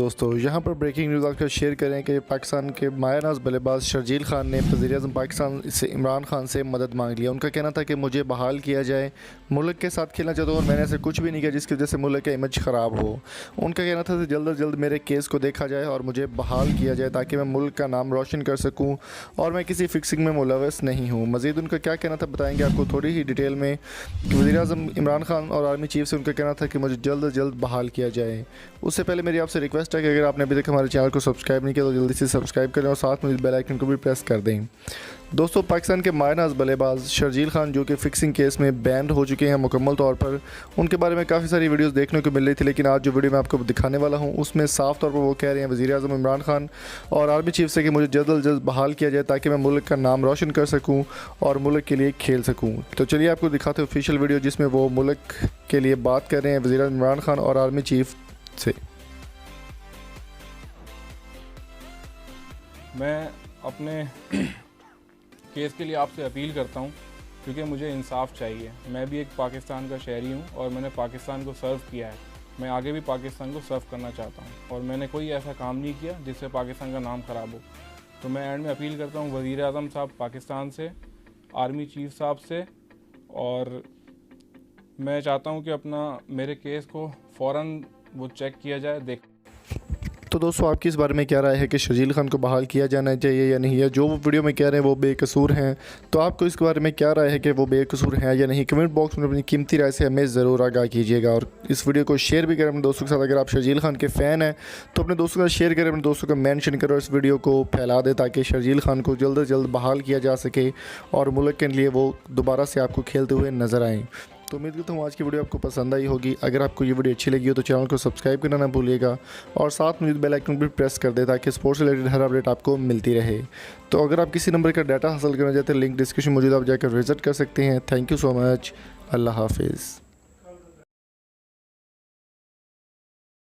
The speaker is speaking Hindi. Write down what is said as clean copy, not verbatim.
दोस्तों, यहाँ पर ब्रेकिंग न्यूज़ आकर शेयर करें कि पाकिस्तान के मायानाज़ बल्लेबाज शर्जील खान ने वज़ीर-ए-आज़म पाकिस्तान से इमरान खान से मदद मांग लिया। उनका कहना था कि मुझे बहाल किया जाए, मुल्क के साथ खेलना चाहता हूँ और मैंने ऐसे कुछ भी नहीं किया जिसकी वजह से मुल्क का इमेज ख़राब हो। उनका कहना था कि जल्द अज जल्द मेरे केस को देखा जाए और मुझे बहाल किया जाए ताकि मैं मुल्क का नाम रोशन कर सकूँ और मैं किसी फिक्सिंग में मुलव्वस नहीं हूँ। मज़ीद उनका क्या कहना था बताएँगे आपको थोड़ी ही डिटेल में कि वज़ीर-ए-आज़म इमरान खान और आर्मी चीफ से उनका कहना था कि मुझे जल्द अज जल्द बहाल किया जाए। उससे पहले मेरी आपसे रिक्वेस्ट है कि अगर आपने अभी तक हमारे चैनल को सब्सक्राइब नहीं किया तो जल्दी से सब्सक्राइब करें और साथ में बेल आइकन को भी प्रेस कर दें। दोस्तों, पाकिस्तान के मायनाज़ बल्लेबाज शर्जील खान जो कि फ़िक्सिंग केस में बैन हो चुके हैं मुकम्मल तौर पर, उनके बारे में काफ़ी सारी वीडियोस देखने को मिल रही थी, लेकिन आज जो वीडियो मैं आपको दिखाने वाला हूं उसमें साफ़ तौर पर वो कह रहे हैं वज़ीर-ए-आज़म इमरान खान और आर्मी चीफ से कि मुझे जल्द अज जल्द बहाल किया जाए ताकि मैं मुल्क का नाम रोशन कर सकूँ और मुल्क के लिए खेल सकूँ। तो चलिए आपको दिखाते हैं ऑफिशियल वीडियो जिसमें वो मुल्क के लिए बात कर रहे हैं वज़ीर-ए-आज़म इमरान खान और आर्मी चीफ से। मैं अपने केस के लिए आपसे अपील करता हूं क्योंकि मुझे इंसाफ चाहिए। मैं भी एक पाकिस्तान का शहरी हूं और मैंने पाकिस्तान को सर्व किया है। मैं आगे भी पाकिस्तान को सर्व करना चाहता हूं और मैंने कोई ऐसा काम नहीं किया जिससे पाकिस्तान का नाम ख़राब हो। तो मैं एंड में अपील करता हूं वज़ीर-ए-आज़म साहब पाकिस्तान से, आर्मी चीफ साहब से, और मैं चाहता हूँ कि मेरे केस को फ़ौरन वो चेक किया जाए। तो दोस्तों, आपकी इस बारे में क्या राय है कि शर्जील खान को बहाल किया जाना चाहिए या नहीं, या जो वो वीडियो में कह रहे हैं वो बेकसूर हैं, तो आपको इसके बारे में क्या राय है कि वो बेकसूर हैं या नहीं? कमेंट बॉक्स में अपनी कीमती राय से हमें ज़रूर आगाह कीजिएगा और इस वीडियो को शेयर भी करें अपने दोस्तों के साथ। अगर आप शर्जील खान के फ़ैन हैं तो अपने दोस्तों के साथ शेयर करें, अपने दोस्तों को मेंशन करें और इस वीडियो को फैला दें ताकि शर्जील खान को जल्द अज जल्द बहाल किया जा सके और मुल्क के लिए वो दोबारा से आपको खेलते हुए नज़र आएँ। तो उम्मीद करता हूँ आज की वीडियो आपको पसंद आई होगी। अगर आपको ये वीडियो अच्छी लगी हो तो चैनल को सब्सक्राइब करना ना भूलिएगा और साथ में बेल आइकन भी प्रेस कर दे ताकि स्पोर्ट्स रिलेटेड हर अपडेट आपको मिलती रहे। तो अगर आप किसी नंबर का डाटा हासिल करना चाहते हैं, लिंक डिस्क्रिप्शन मौजूद, आप जाकर विजिट कर सकते हैं। Thank you so much. अल्लाह हाफिज़।